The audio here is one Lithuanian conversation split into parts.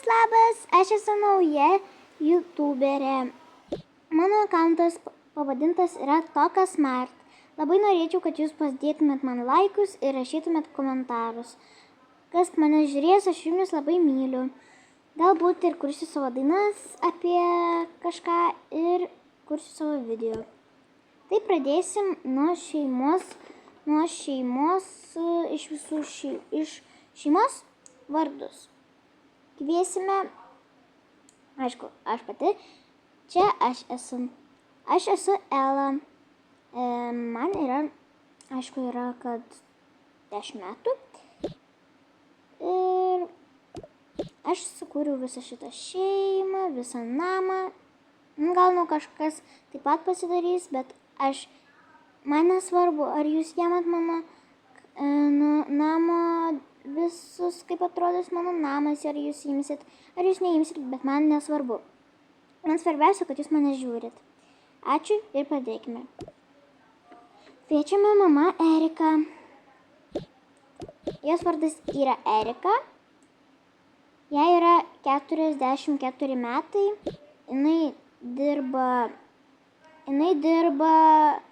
Labas, aš esu nauja youtuberė. Mano akantas pavadintas yra Toka Smart. Labai norėčiau, kad jūs pasidėtumėt man laikus ir rašytumėt komentarus. Kas mane žiūrės, aš jumis labai myliu. Galbūt ir kursiu savo dainas apie kažką ir kursiu savo video. Tai pradėsim nuo šeimos iš šeimos vardus. Kviesime, aišku, aš pati, čia aš esu Ela, man yra, aišku, kad 10 metų ir aš sukūriau visą šitą šeimą, visą namą, gal kažkas taip pat pasidarys, bet man nesvarbu, ar jūs ėmat mano namo visus, kaip atrodys mano namas, ar jūs imsit, ar jūs neimsit, bet man nesvarbu. Man svarbiausia, kad jūs mane žiūrit. Ačiū ir pradėkime. Kviečiame mama Erika. Jos vardas yra Erika. Jai yra 44 metai. Jinai dirba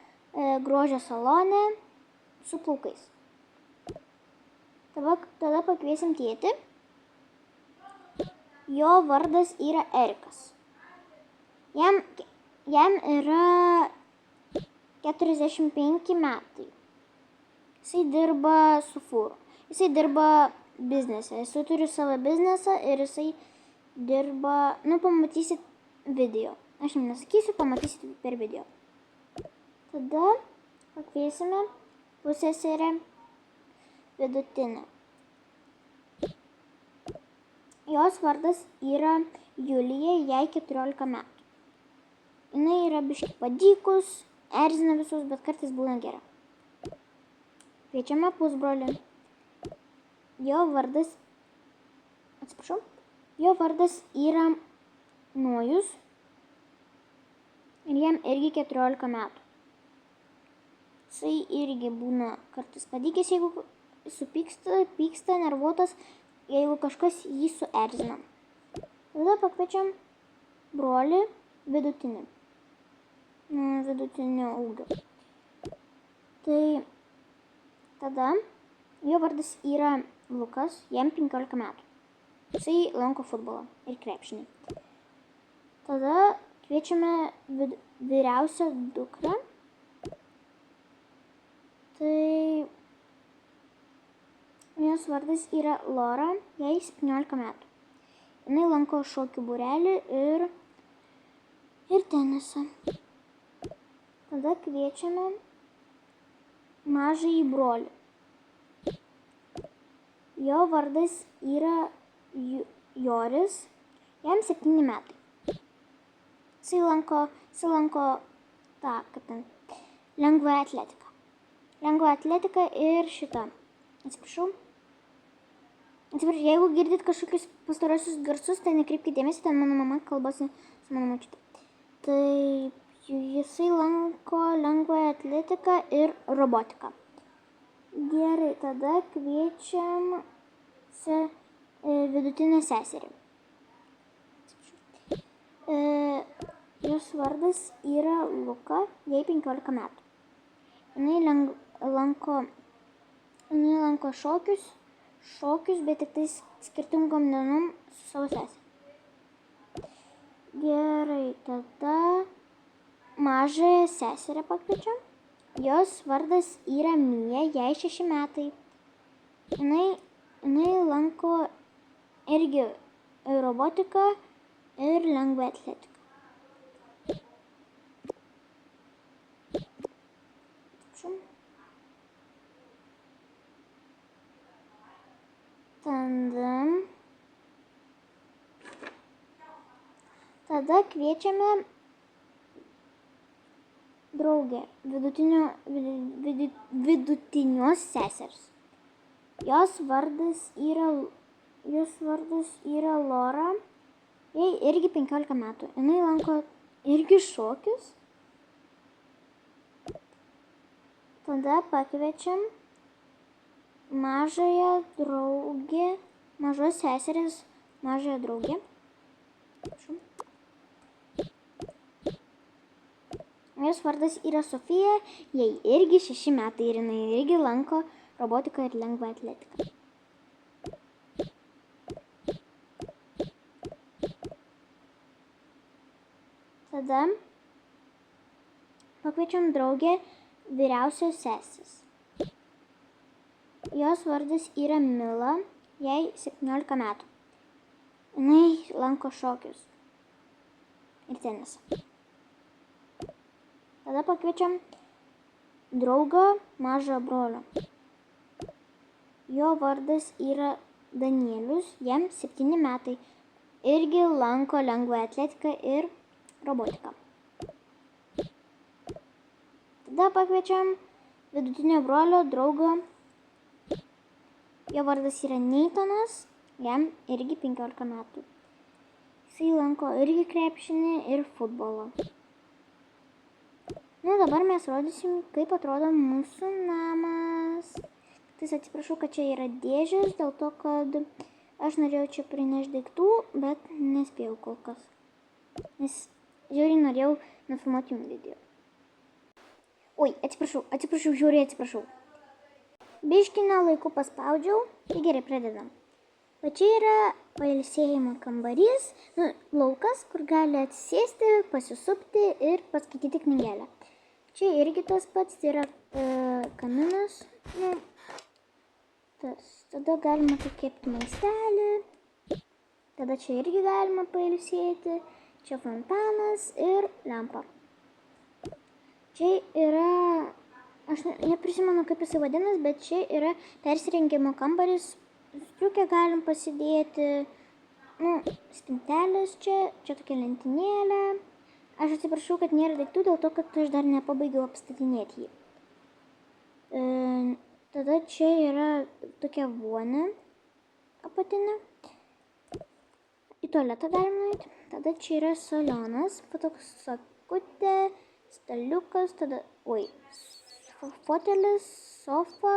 grožio salone su plaukais. Tada pakviesim tėtį. Jo vardas yra Erikas. Jam yra 45 metai. Jisai dirba su fūru. Jisai dirba biznesą. Jisai turi savo biznesą ir jisai dirba, pamatysit video. Aš nesakysiu, pamatysit per video. Tada pakviesime pusseserę Vidutinė. Jos vardas yra Julija, jai 14 metų. Jinai yra biški padykus, erzina visus, bet kartais būna gera. Kviečiame pusbrolį. Jo vardas yra Nojus ir jam irgi 14 metų. Jisai irgi būna kartais padykęs, jeigu pyksta, nervuotas, jeigu kažkas jį suerzina. Tada pakviečiam brolį Vidutinį. Vidutinio ūgio. Tai tada jo vardas yra Lukas, jam 15 metų. Jisai lanko futbolą ir krepšinį. Tada kviečiame vyriausią dukrą. Tai jos vardas yra Lora, jai 17 metų. Jinai lanko šokių būrelį ir tenisą. Tada kviečiame mažąjį brolį. Jo vardas yra Joris, jam 7 metai. Jisai lanko lengvąją atletiką. Lengvąją atletiką ir šitą. Atsiprašau, jeigu girdit kažkokius pastarosius garsus, tai nekreipkite dėmesį, ten mano mama kalbasi su mano močiute. Tai jisai lanko lengvąją atletiką ir robotiką. Gerai, tada kviečiam Vidutinę seserį. Jos vardas yra Luka, jai 15 metų. Jinai lanko šokius, bet tik tais skirtingom dienom su savo sesė. Gerai, tada mažąją seserę pakviečiam. Jos vardas yra Mija, jai 6 metai. Jinai lanko irgi robotiką ir lengvąją atletiką. Tada kviečiame draugę, vidutinios sesers. Jos vardas yra Lora, jai irgi 15 metų. Jinai lanko irgi šokius. Tada pakviečiam mažąją draugę, mažos seserės mažąją draugę. Jos vardas yra Sofija, jai irgi 6 metai ir jinai irgi lanko robotiką ir lengvą atletiką. Tada pakviečiam draugę vyriausios sesės. Jos vardas yra Mila, jai 17 metų. Jinai lanko šokius ir tenisą. Tada pakviečiam draugą mažą brolio. Jo vardas yra Danielius, jam 7 metai. Irgi lanko lengvą atletiką ir robotiką. Tada pakviečiam vidutinio brolio draugą. Jo vardas yra Neitanas, jam irgi 15 metų. Jisai lanko irgi krepšinį ir futbolą. Nu, dabar mes rodysim, kaip atrodo mūsų namas. Tai atsiprašau, kad čia yra dėžės, dėl to, kad aš norėjau čia prinešti daiktų, bet nespėjau kol kas. Nes žiūrėjau, norėjau nufilmuoti jums video. Oi, atsiprašau, žiūrėjau, atsiprašau. Biškinio laiku paspaudžiau, tai gerai pradedam. Va čia yra pailsėjimo kambarys, laukas, kur gali atsisėsti, pasisupti ir paskaityti knygelę. Čia irgi tas pats, tai yra kaminas. Tada galima kepti maistelį. Tada čia irgi galima pailsėti. Čia fontanas ir lempa. Čia yra... Aš neprisimenu, kaip jisai vadinas, bet čia yra persirengimo kambaris. Striukę galim pasidėti, spintelės čia tokia lentynėlė. Aš atsiprašau, kad nėra daiktų, dėl to, kad aš dar nepabaigiau apstatinėti jį. Tada čia yra tokia vonė apatinė. Į tualetą galim nueiti. Tada čia yra salionas, toks sakutė, staliukas, tada, fotelis, sofa,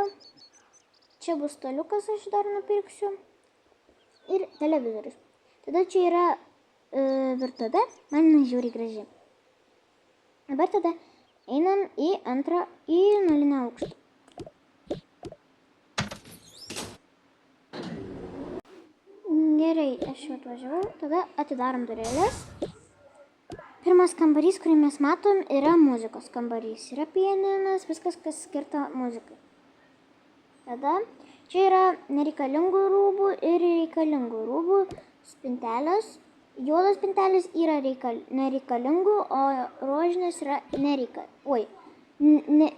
čia bus staliukas, aš dar nupirksiu, ir televizorius. Tada čia yra virtuvė, man žiūri graži. Dabar tada einam į nulinę aukštą. Gerai, aš jau atvažiavau, tada atidarom durelės. Pirmas kambarys, kurį mes matom, yra muzikos kambarys. Yra pianinas, viskas, kas skirta muzikai. Tada čia yra nereikalingų rūbų ir reikalingų rūbų spintelės. Juodos spintelės yra nereikalingų, o rožinės yra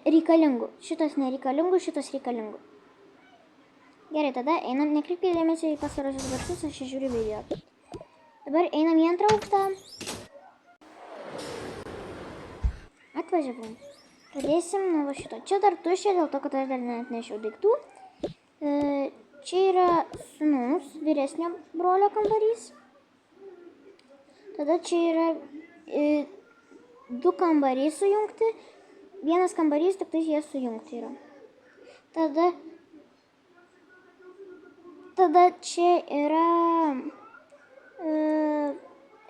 reikalingų. Šitos nereikalingų, šitos reikalingų. Gerai, tada einam, nekreipkite dėmesio į pastarosius garsus, aš žiūriu video. Dabar einam į antrą aukštą. Atvažiavau. Pradėsim nuo šito. Čia dar tuščia, dėl to, kad aš dar neatnešiau daiktų. Čia yra sūnaus vyresnio brolio kambarys. Tada čia yra 2 kambariai sujungti. Vienas kambarys, tik tai jie sujungti yra. Tada čia yra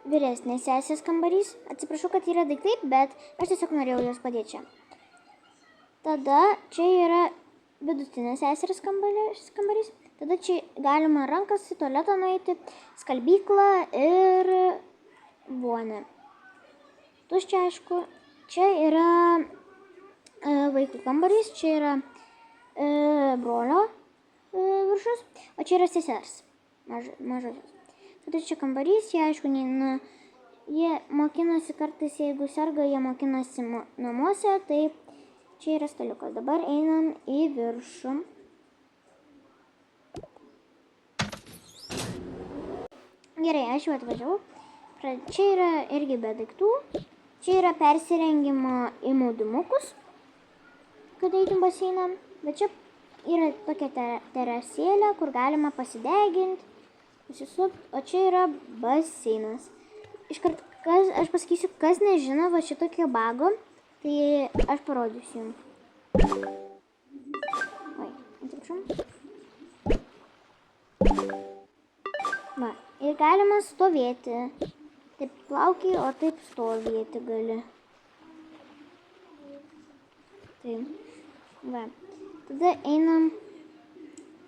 vyresnės sesės kambarys. Atsiprašau, kad yra daiktai, bet aš tiesiog norėjau jos padėti čia. Tada čia yra vidutinės sesės kambarys. Tada čia galima rankas į tualetą nueiti, skalbyklą ir vonę. Tuščia, aišku. Čia yra vaikų kambarys, čia yra brolio viršus, o čia yra sesers mažosios. Tada čia kambarys, jie aišku, jie mokinasi kartais, jeigu serga, jie mokinasi namuose, tai čia yra staliukas. Dabar einam į viršų. Gerai, aš jau atvažiavau. Čia yra irgi be daiktų. Čia yra persirengimo į maudymukus, kad eitum baseiną. Bet čia yra tokia terasėlė, kur galima pasideginti. O čia yra baseinas. Iškart, aš pasakysiu, kas nežino va šitokio bago, tai aš parodysiu jums. Oi, atsiprašau. Va, ir galima stovėti. Taip plaukiai, o taip stovėti gali. Taip. Va. Tada einam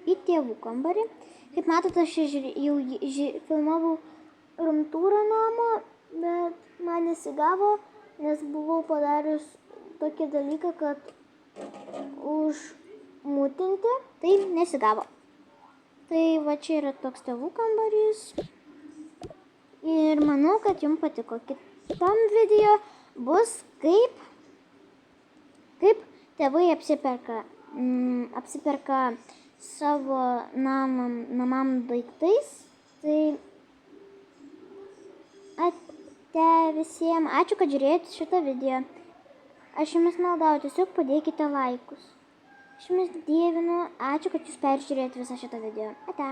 į tėvų kambarį. Kaip matote, aš jau filmavau rumtūrą namo, bet man nesigavo, nes buvau padarius tokį dalyką, kad užmutinti, tai nesigavo. Tai va čia yra toks tėvų kambarys. Ir manau, kad jums patiko. Kitam video bus kaip tėvai apsiperka savo namam daiktais. Tai ate visiems. Ačiū, kad žiūrėjote šitą video. Aš jumis maldauju, tiesiog padėkite laikus. Aš jumis dievinu. Ačiū, kad jūs peržiūrėjote visą šitą video. Ate.